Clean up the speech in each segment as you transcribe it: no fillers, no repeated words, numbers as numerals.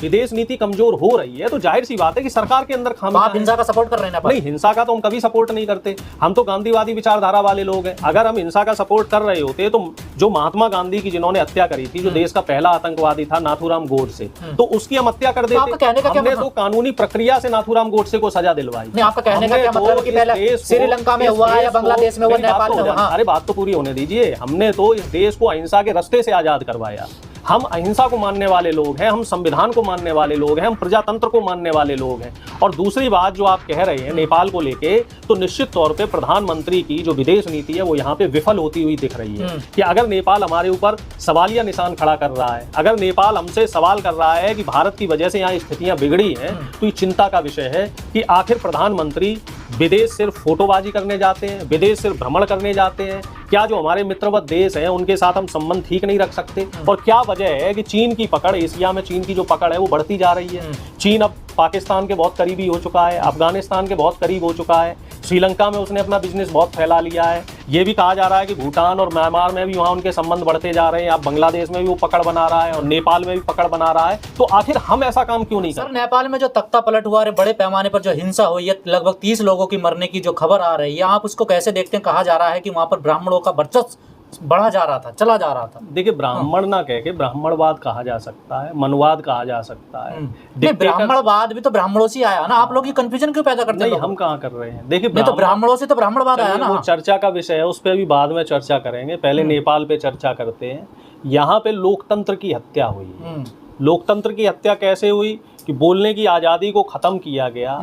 विदेश नीति कमजोर हो रही है तो जाहिर सी बात है कि सरकार के अंदर खामी। आप हिंसा का सपोर्ट कर रहे हैं? नहीं, हिंसा का तो हम कभी सपोर्ट नहीं करते। हम तो गांधीवादी विचारधारा वाले लोग हैं। अगर हम हिंसा का सपोर्ट कर रहे होते तो जो महात्मा गांधी की जिन्होंने हत्या करी थी, जो देश का पहला आतंकवादी था नाथूराम गोडसे, तो उसकी हम हत्या कर देते। हमने तो कानूनी प्रक्रिया से नाथूराम गोडसे को सजा दिलवाई। आपका कहने का क्या मतलब है कि पहले श्रीलंका में हुआ है या बांग्लादेश में हुआ, नेपाल में हुआ? अरे बात तो पूरी होने दीजिए। हमने तो इस देश को अहिंसा के रास्ते से आजाद करवाया। हम अहिंसा को मानने वाले लोग हैं, हम संविधान को मानने वाले लोग हैं, हम प्रजातंत्र को मानने वाले लोग हैं। और दूसरी बात जो आप कह रहे हैं नेपाल को लेके, तो निश्चित तौर पे प्रधानमंत्री की जो विदेश नीति है वो यहाँ पे विफल होती हुई दिख रही है। कि अगर नेपाल हमारे ऊपर सवालिया निशान खड़ा कर रहा है, अगर नेपाल हमसे सवाल कर रहा है कि भारत की वजह से यहाँ स्थितियां बिगड़ी हैं, तो ये चिंता का विषय है कि आखिर प्रधानमंत्री विदेश सिर्फ फोटोबाजी करने जाते हैं, विदेश सिर्फ भ्रमण करने जाते हैं? क्या जो हमारे मित्रवत देश हैं उनके साथ हम संबंध ठीक नहीं रख सकते? और क्या वजह है कि चीन की पकड़, एशिया में चीन की जो पकड़ है वो बढ़ती जा रही है? चीन अब पाकिस्तान के बहुत करीबी हो चुका है, अफगानिस्तान के बहुत करीब हो चुका है, श्रीलंका में उसने अपना बिजनेस बहुत फैला लिया है। ये भी कहा जा रहा है कि भूटान और म्यांमार में भी वहाँ उनके संबंध बढ़ते जा रहे हैं। अब बांग्लादेश में भी वो पकड़ बना रहा है और नेपाल में भी पकड़ बना रहा है। तो आखिर हम ऐसा काम क्यों नहीं करते? सर, नेपाल में जो तख्ता पलट हुआ है, बड़े पैमाने पर जो हिंसा हुई है, लगभग 30 लोगों की मरने की जो खबर आ रही है, आप उसको कैसे देखते हैं? कहा जा रहा है कि वहाँ पर ब्राह्मणों का वर्चस्व बढ़ा जा रहा था, चला जा रहा था। देखिए, ब्राह्मण ना कह के ब्राह्मणवाद कहा जा सकता है, मनवाद कहा जा सकता है। ब्राह्मणवाद भी तो ब्राह्मणों से आया ना। आप लोग ये कंफ्यूजन क्यों पैदा करते हैं? नहीं, हम कहाँ कर रहे हैं। देखिए, तो ब्राह्मणों से तो ब्राह्मणवाद आया ना। वो चर्चा का विषय है, उस पर भी बाद में चर्चा करेंगे। पहले नेपाल पे चर्चा करते हैं। यहाँ पे लोकतंत्र की हत्या हुई। लोकतंत्र की हत्या कैसे हुई? कि बोलने की आज़ादी को ख़त्म किया गया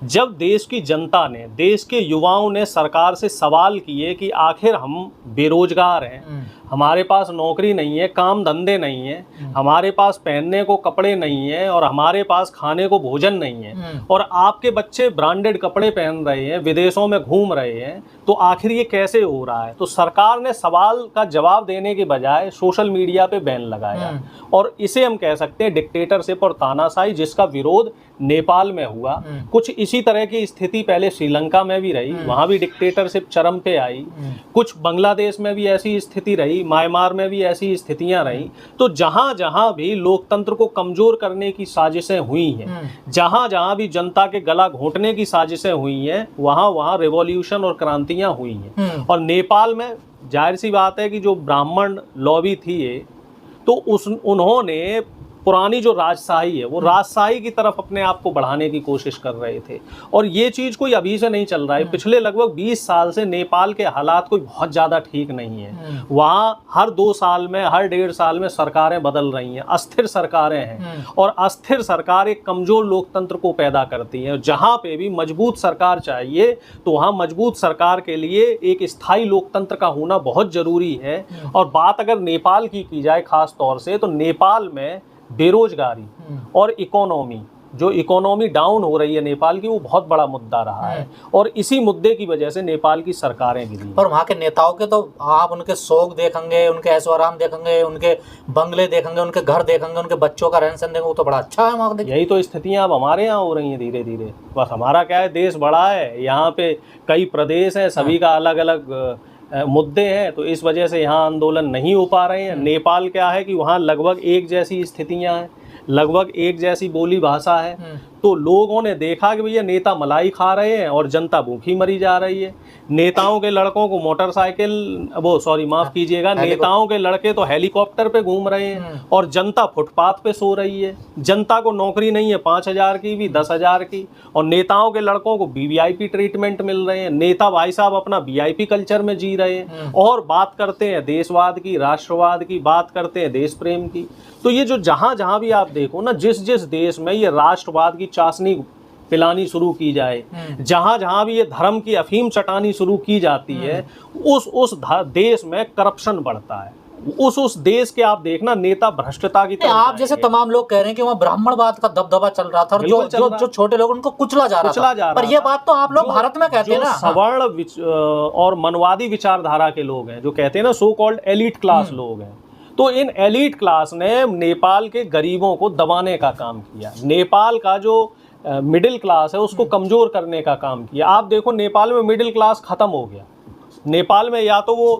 जब देश की जनता ने, देश के युवाओं ने सरकार से सवाल किए कि आखिर हम बेरोजगार हैं, हमारे पास नौकरी नहीं है, काम धंधे नहीं है, हमारे पास पहनने को कपड़े नहीं है और हमारे पास खाने को भोजन नहीं है, और आपके बच्चे ब्रांडेड कपड़े पहन रहे हैं, विदेशों में घूम रहे हैं, तो आखिर ये कैसे हो रहा है? तो सरकार ने सवाल का जवाब देने के बजाय सोशल मीडिया पे बैन लगाया। और इसे हम कह सकते हैं डिक्टेटरशिप और तानाशाही, जिसका विरोध नेपाल में हुआ। कुछ इसी तरह की स्थिति पहले श्रीलंका में भी रही, वहां भी डिक्टेटरशिप चरम पे आई। कुछ बांग्लादेश में भी ऐसी स्थिति रही, म्यांमार में भी ऐसी स्थितियां रही। तो जहां जहां भी लोकतंत्र को कमजोर करने की साजिशें हुई हैं, जहां जहां भी जनता के गला घोंटने की साजिशें हुई हैं, वहां वहां रिवॉल्यूशन और क्रांतियां हुई हैं। और नेपाल में जाहिर सी बात है कि जो ब्राह्मण लॉबी थी ये, तो उन्होंने पुरानी जो राजशाही है वो राजशाही की तरफ अपने आप को बढ़ाने की कोशिश कर रहे थे। और ये चीज़ कोई अभी से नहीं चल रहा है। पिछले लगभग 20 साल से नेपाल के हालात कोई बहुत ज़्यादा ठीक नहीं है। वहाँ हर 2 साल में, हर 1.5 साल में सरकारें बदल रही हैं, अस्थिर सरकारें हैं। और अस्थिर सरकार एक कमज़ोर लोकतंत्र को पैदा करती है। जहाँ पे भी मजबूत सरकार चाहिए तो वहाँ मजबूत सरकार के लिए एक स्थायी लोकतंत्र का होना बहुत ज़रूरी है। और बात अगर नेपाल की जाए खास तौर से, तो नेपाल में बेरोजगारी और इकोनॉमी, जो इकोनॉमी डाउन हो रही है नेपाल की, वो बहुत बड़ा मुद्दा रहा है। और इसी मुद्दे की वजह से नेपाल की सरकारें गिरी। और वहाँ के नेताओं के तो आप उनके शौक देखेंगे, उनके ऐशो आराम देखेंगे, उनके बंगले देखेंगे, उनके घर देखेंगे, उनके बच्चों का रहन सहन देखेंगे, वो तो बड़ा अच्छा है वहाँ का। यही तो स्थितियाँ अब हमारे यहाँ हो रही हैं धीरे धीरे। बस हमारा क्या है, देश बड़ा है, यहाँ पे कई प्रदेश हैं, सभी का अलग अलग मुद्दे हैं, तो इस वजह से यहाँ आंदोलन नहीं हो पा रहे हैं। नेपाल क्या है कि वहाँ लगभग एक जैसी स्थितियाँ हैं, लगभग एक जैसी बोली भाषा है। तो लोगों ने देखा कि भैया नेता मलाई खा रहे हैं और जनता भूखी मरी जा रही है। नेताओं के लड़कों को मोटरसाइकिल, माफ कीजिएगा, नेताओं के लड़के तो हेलीकॉप्टर पे घूम रहे हैं और जनता फुटपाथ पे सो रही है। जनता को नौकरी नहीं है, 5,000 की भी 10,000 की, और नेताओं के लड़कों को वीवीआईपी ट्रीटमेंट मिल रहे हैं। नेता भाई साहब अपना वीआईपी कल्चर में जी रहे हैं और बात करते हैं देशवाद की, राष्ट्रवाद की, बात करते हैं देश प्रेम की। तो ये जो जहां जहां भी आप देखो ना, जिस जिस देश में ये राष्ट्रवाद की चाशनी पिलानी शुरू की जाए, जहां जहां भी ये धर्म की अफीम चटानी शुरू की जाती है, उस देश में करप्शन बढ़ता है। उस देश के आप देखना नेता भ्रष्टता की तरफ। आप जैसे तमाम लोग कह रहे हैं कि वहाँ ब्राह्मणवाद का दबदबा चल रहा था और जो छोटे लोग उनको कुचला जा रहा था। पर ये बात तो आप लोग भारत में कहते हैं ना। सवर्ण और मनवादी विचारधारा के लोग हैं, जो कहते हैं ना सो कॉल्ड एलिट क्लास लोग हैं, तो इन एलिट क्लास ने नेपाल के गरीबों को दबाने का काम किया। नेपाल का जो मिडिल क्लास है उसको कमजोर करने का काम किया। आप देखो नेपाल में मिडिल क्लास खत्म हो गया। नेपाल में या तो वो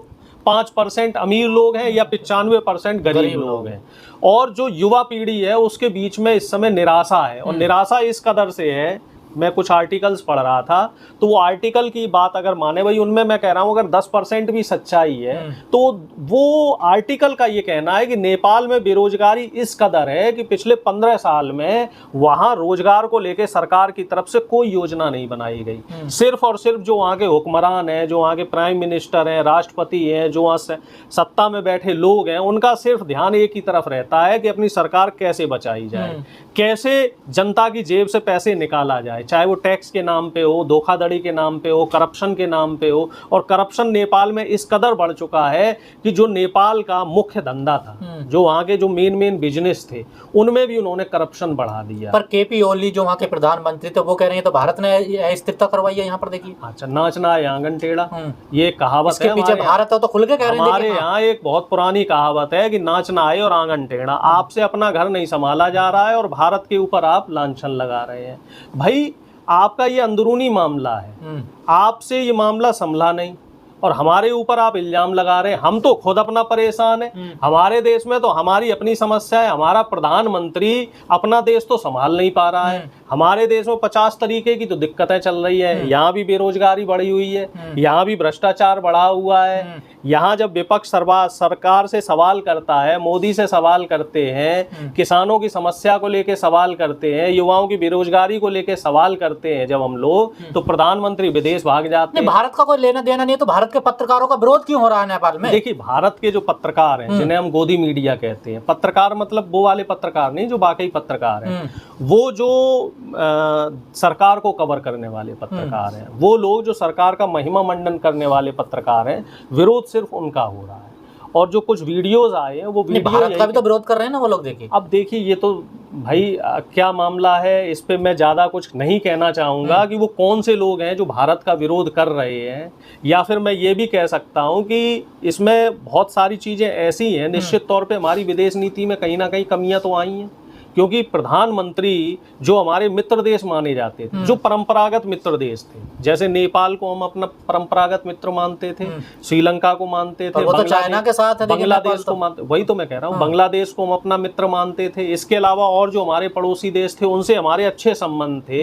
5% अमीर लोग हैं या 95% गरीब लोग हैं। और जो युवा पीढ़ी है उसके बीच में इस समय निराशा है, और निराशा इस कदर से है, मैं कुछ आर्टिकल्स पढ़ रहा था तो वो आर्टिकल की बात अगर माने भाई, उनमें मैं कह रहा हूँ अगर 10% भी सच्चाई है तो वो आर्टिकल का ये कहना है कि नेपाल में बेरोजगारी इस कदर है कि पिछले 15 साल में वहाँ रोजगार को लेकर सरकार की तरफ से कोई योजना नहीं बनाई गई। सिर्फ और सिर्फ जो वहाँ के हुक्मरान हैं, जो वहाँ के प्राइम मिनिस्टर हैं, राष्ट्रपति हैं, जो वहाँ सत्ता में बैठे लोग हैं, उनका सिर्फ ध्यान एक ही तरफ रहता है कि अपनी सरकार कैसे बचाई जाए, कैसे जनता की जेब से पैसे निकाला जाए, चाहे वो टैक्स के नाम पे हो, धोखाधड़ी के नाम पे हो, करप्शन के नाम पे हो। और करप्शन नेपाल में इस कदर बढ़ चुका है कि जो नेपाल का मुख्य धंधा था, जो वहाँ के जो मेन बिजनेस थे, उनमें भी उन्होंने करप्शन बढ़ा दिया। पर केपी ओली जो वहाँ के प्रधानमंत्री थे वो कह रहे हैं तो भारत ने स्थिरता करवाई है यहाँ पर, देखिए। अच्छा, नाचना है आंगन टेढ़ा, ये कहावत इसके है पीछे भारत है तो खुल के कह रहे हैं। हमारे यहाँ एक बहुत पुरानी कहावत है कि नाचना है और आंगन टेढ़ा। आपसे अपना घर नहीं संभाला जा रहा है और भारत के ऊपर आप लांछन लगा रहे हैं। भाई आपका ये अंदरूनी मामला है, आपसे ये मामला संभला नहीं और हमारे ऊपर आप इल्जाम लगा रहे हैं। हम तो खुद अपना परेशान है, हमारे देश में तो हमारी अपनी समस्या है। हमारा प्रधानमंत्री अपना देश तो संभाल नहीं पा रहा है। हमारे देश में 50 तरीके की तो दिक्कतें चल रही है। यहाँ भी बेरोजगारी बढ़ी हुई है, यहाँ भी भ्रष्टाचार बढ़ा हुआ है। यहाँ जब विपक्ष सरकार से सवाल करता है, मोदी से सवाल करते हैं, किसानों की समस्या को लेके सवाल करते हैं, युवाओं की बेरोजगारी को लेके सवाल करते हैं जब हम लोग, तो प्रधानमंत्री विदेश भाग जाते हैं। भारत का कोई लेना देना नहीं है तो भारत के पत्रकारों का विरोध क्यों हो रहा है नेपाल में? देखिए, भारत के जो पत्रकार हैं, जिन्हें हम गोदी मीडिया कहते हैं, पत्रकार मतलब वो वाले पत्रकार नहीं जो वाकई पत्रकार हैं, वो जो सरकार को कवर करने वाले पत्रकार हैं, वो लोग जो सरकार का महिमा मंडन करने वाले पत्रकार हैं, विरोध सिर्फ उनका हो रहा है। और जो कुछ वीडियोस आए हैं वो वीडियो भारत का भी तो विरोध कर रहे हैं ना वो लोग। देखिए, अब देखिए, ये तो भाई क्या मामला है, इस पे मैं ज़्यादा कुछ नहीं कहना चाहूँगा कि वो कौन से लोग हैं जो भारत का विरोध कर रहे हैं, या फिर मैं ये भी कह सकता हूँ कि इसमें बहुत सारी चीज़ें ऐसी हैं, निश्चित तौर पे हमारी विदेश नीति में कहीं ना कहीं कमियाँ तो आई हैं। क्योंकि प्रधानमंत्री जो हमारे मित्र देश माने जाते थे, जो परंपरागत मित्र देश थे, जैसे नेपाल को हम अपना परंपरागत मित्र मानते थे, श्रीलंका को मानते थे, वो तो चाइना के साथ है, बांग्लादेश को मानते, वही तो मैं कह रहा हूँ, बांग्लादेश को हम अपना मित्र मानते थे। इसके अलावा और जो हमारे पड़ोसी देश थे उनसे हमारे अच्छे संबंध थे।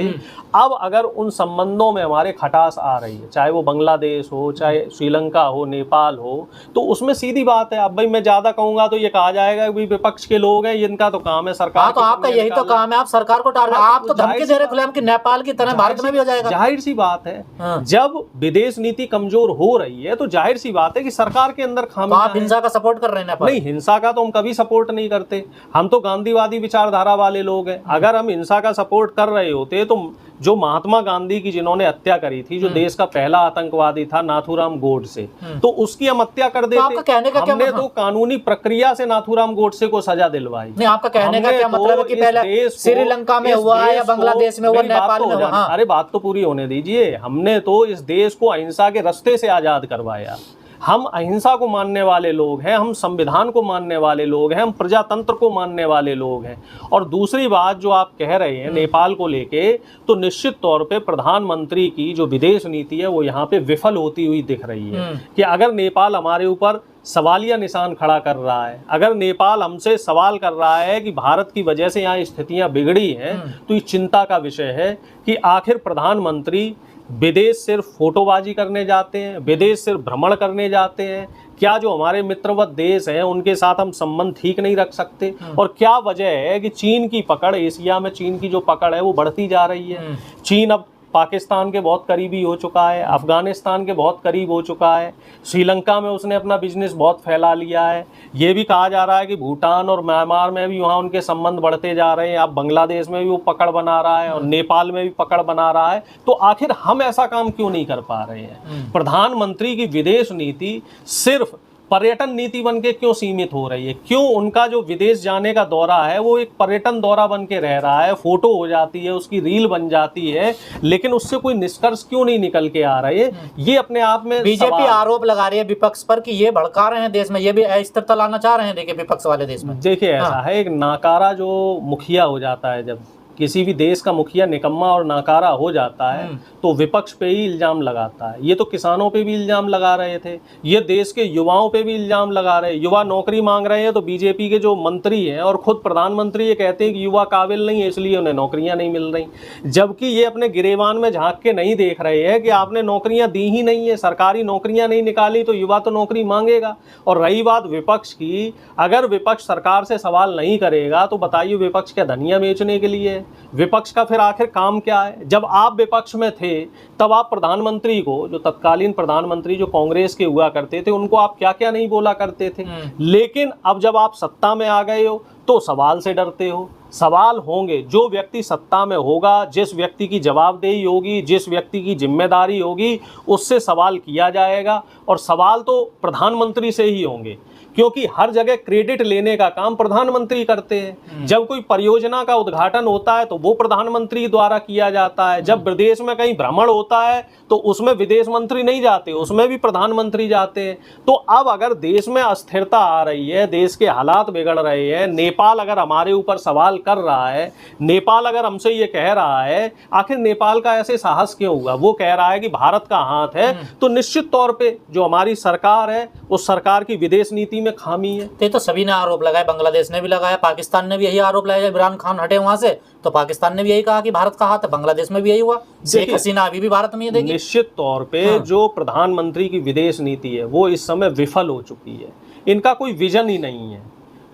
अब अगर उन संबंधों में हमारे खटास आ रही है, चाहे वो बांग्लादेश हो, चाहे श्रीलंका हो, नेपाल हो, तो उसमें सीधी बात है, अब भाई मैं ज्यादा कहूंगा तो ये कहा जाएगा कि विपक्ष के लोग हैं, इनका तो काम है सरकार। आपका यही तो काम है, आप सरकार को टारगेट, आप तो धमकी दे रहे खुलेआम कि नेपाल की तरह भारत में भी हो जाएगा। जाहिर सी बात है, जब विदेश नीति कमजोर हो रही है तो जाहिर सी बात है कि सरकार के अंदर खामियां हैं। आप हिंसा का सपोर्ट कर रहे हैं नेपाल? नहीं, हिंसा का तो हम कभी सपोर्ट नहीं करते। हम तो गांधीवादी विचारधारा वाले लोग हैं। अगर हम हिंसा का सपोर्ट कर रहे होते तो जो महात्मा गांधी की जिन्होंने हत्या करी थी, जो देश का पहला आतंकवादी था नाथूराम गोडसे, तो उसकी हम हत्या कर देते। आपका कहने का क्या हमने तो कानूनी प्रक्रिया से नाथूराम गोडसे को सजा दिलवाई। नहीं, आपका कहने का क्या मतलब है कि पहले श्रीलंका में हुआ है या बांग्लादेश में हुआ, नेपाल में हुआ? अरे बात तो पूरी होने दीजिए। हमने तो इस देश को अहिंसा के रास्ते से आजाद करवाया। हम अहिंसा को मानने वाले लोग हैं, हम संविधान को मानने वाले लोग हैं, हम प्रजातंत्र को मानने वाले लोग हैं। और दूसरी बात जो आप कह रहे हैं नेपाल को लेके, तो निश्चित तौर पे प्रधानमंत्री की जो विदेश नीति है वो यहाँ पे विफल होती हुई दिख रही है। कि अगर नेपाल हमारे ऊपर सवालिया निशान खड़ा कर रहा है, अगर नेपाल हमसे सवाल कर रहा है कि भारत की वजह से यहाँ स्थितियाँ बिगड़ी हैं, तो ये चिंता का विषय है कि आखिर प्रधानमंत्री विदेश सिर्फ फोटोबाजी करने जाते हैं, विदेश सिर्फ भ्रमण करने जाते हैं? क्या जो हमारे मित्रवत देश हैं उनके साथ हम संबंध ठीक नहीं रख सकते? और क्या वजह है कि चीन की पकड़, एशिया में चीन की जो पकड़ है वो बढ़ती जा रही है? चीन अब पाकिस्तान के बहुत करीबी हो चुका है, अफगानिस्तान के बहुत करीब हो चुका है, श्रीलंका में उसने अपना बिजनेस बहुत फैला लिया है। ये भी कहा जा रहा है कि भूटान और म्यांमार में भी वहाँ उनके संबंध बढ़ते जा रहे हैं। अब बांग्लादेश में भी वो पकड़ बना रहा है और नेपाल में भी पकड़ बना रहा है। तो आखिर हम ऐसा काम क्यों नहीं कर पा रहे हैं? प्रधानमंत्री की विदेश नीति सिर्फ पर्यटन नीति बन के क्यों सीमित हो रही है? क्यों उनका जो विदेश जाने का दौरा है वो एक पर्यटन दौरा बन के रह रहा है? फोटो हो जाती है, उसकी रील बन जाती है, लेकिन उससे कोई निष्कर्ष क्यों नहीं निकल के आ रहे? ये अपने आप में बीजेपी आरोप लगा रही है विपक्ष पर कि ये भड़का रहे हैं देश में, ये भी अस्थिरता लाना चाह रहे हैं। देखिए विपक्ष वाले देश में, देखिए ऐसा है, एक नाकारा जो मुखिया हो जाता है जब किसी भी देश का मुखिया निकम्मा और नाकारा हो जाता है तो विपक्ष पे ही इल्ज़ाम लगाता है। ये तो किसानों पे भी इल्ज़ाम लगा रहे थे, ये देश के युवाओं पे भी इल्ज़ाम लगा रहे हैं। युवा नौकरी मांग रहे हैं तो बीजेपी के जो मंत्री हैं और खुद प्रधानमंत्री ये कहते हैं कि युवा काबिल नहीं है इसलिए उन्हें नौकरियां नहीं मिल रही, जबकि ये अपने गिरेबान में झांक के नहीं देख रहे हैं कि आपने नौकरियां दी ही नहीं है, सरकारी नौकरियां नहीं निकाली तो युवा तो नौकरी मांगेगा। और रही बात विपक्ष की, अगर विपक्ष सरकार से सवाल नहीं करेगा तो बताइए विपक्ष क्या धनिया बेचने के लिए है? विपक्ष का फिर आखिर काम क्या है? जब आप विपक्ष में थे तब आप प्रधानमंत्री को, जो तत्कालीन प्रधानमंत्री जो कांग्रेस के हुआ करते थे, उनको आप क्या क्या नहीं बोला करते थे। लेकिन अब जब आप सत्ता में आ गए हो तो सवाल से डरते हो। सवाल होंगे, जो व्यक्ति सत्ता में होगा, जिस व्यक्ति की जवाबदेही होगी, जिस व्यक्ति की जिम्मेदारी होगी, उससे सवाल किया जाएगा। और सवाल तो प्रधानमंत्री से ही होंगे, क्योंकि हर जगह क्रेडिट लेने का काम प्रधानमंत्री करते हैं। जब कोई परियोजना का उद्घाटन होता है तो वो प्रधानमंत्री द्वारा किया जाता है। जब विदेश में कहीं भ्रमण होता है तो उसमें विदेश मंत्री नहीं जाते, उसमें भी प्रधानमंत्री जाते हैं। तो अब अगर देश में अस्थिरता आ रही है, देश के हालात बिगड़ रहे हैं, नेपाल अगर हमारे ऊपर सवाल कर रहा है, नेपाल अगर हमसे ये कह रहा है, आखिर नेपाल का ऐसे साहस क्यों हुआ? वो कह रहा है कि भारत का हाथ है, तो निश्चित तौर पे जो हमारी सरकार है उस सरकार की विदेश नीति में खामी है। तो सभी ने आरोप लगाया, बांग्लादेश ने भी लगाया, पाकिस्तान ने भी यही आरोप लगाया। इमरान खान हटे वहां से तो पाकिस्तान ने भी यही कहा कि भारत का हाथ है, बांग्लादेश में भी यही हुआ। शेख हसीना अभी भी भारत में ये देखिए। निश्चित तौर पे जो प्रधानमंत्री की विदेश नीति है वो इस समय विफल हो चुकी है। इनका कोई विजन ही नहीं है,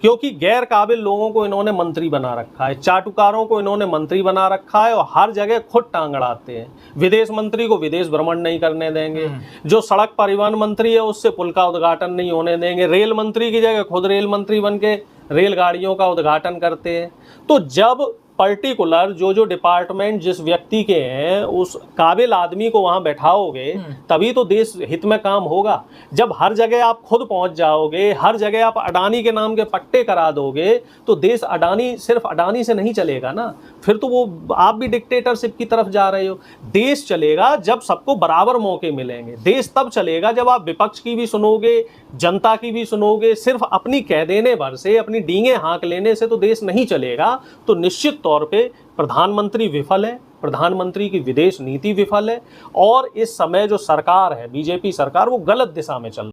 क्योंकि गैर काबिल लोगों को इन्होंने मंत्री बना रखा है, चाटुकारों को इन्होंने मंत्री बना रखा है और हर जगह खुद टांग अड़ाते हैं। विदेश मंत्री को विदेश भ्रमण नहीं करने देंगे, जो सड़क परिवहन मंत्री है उससे पुल का उद्घाटन नहीं होने देंगे, रेल मंत्री की जगह खुद रेल मंत्री बन के रेलगाड़ियों का उद्घाटन करते हैं। तो जब पर्टिकुलर जो डिपार्टमेंट जिस व्यक्ति के हैं उस काबिल आदमी को वहां बैठाओगे तभी तो देश हित में काम होगा। जब हर जगह आप खुद पहुंच जाओगे, हर जगह आप अडानी के नाम के पट्टे करा दोगे तो देश अडानी, सिर्फ अडानी से नहीं चलेगा ना, फिर तो वो आप भी डिक्टेटरशिप की तरफ जा रहे हो। देश चलेगा जब सबको बराबर मौके मिलेंगे, देश तब चलेगा जब आप विपक्ष की भी सुनोगे, जनता की भी सुनोगे। सिर्फ अपनी कह देने भर से, अपनी डींगे हाँक लेने से तो देश नहीं चलेगा। तो निश्चित तौर पे प्रधानमंत्री विफल है, प्रधानमंत्री की विदेश नीति विफल है और इस समय जो सरकार है बीजेपी सरकार वो गलत दिशा में चल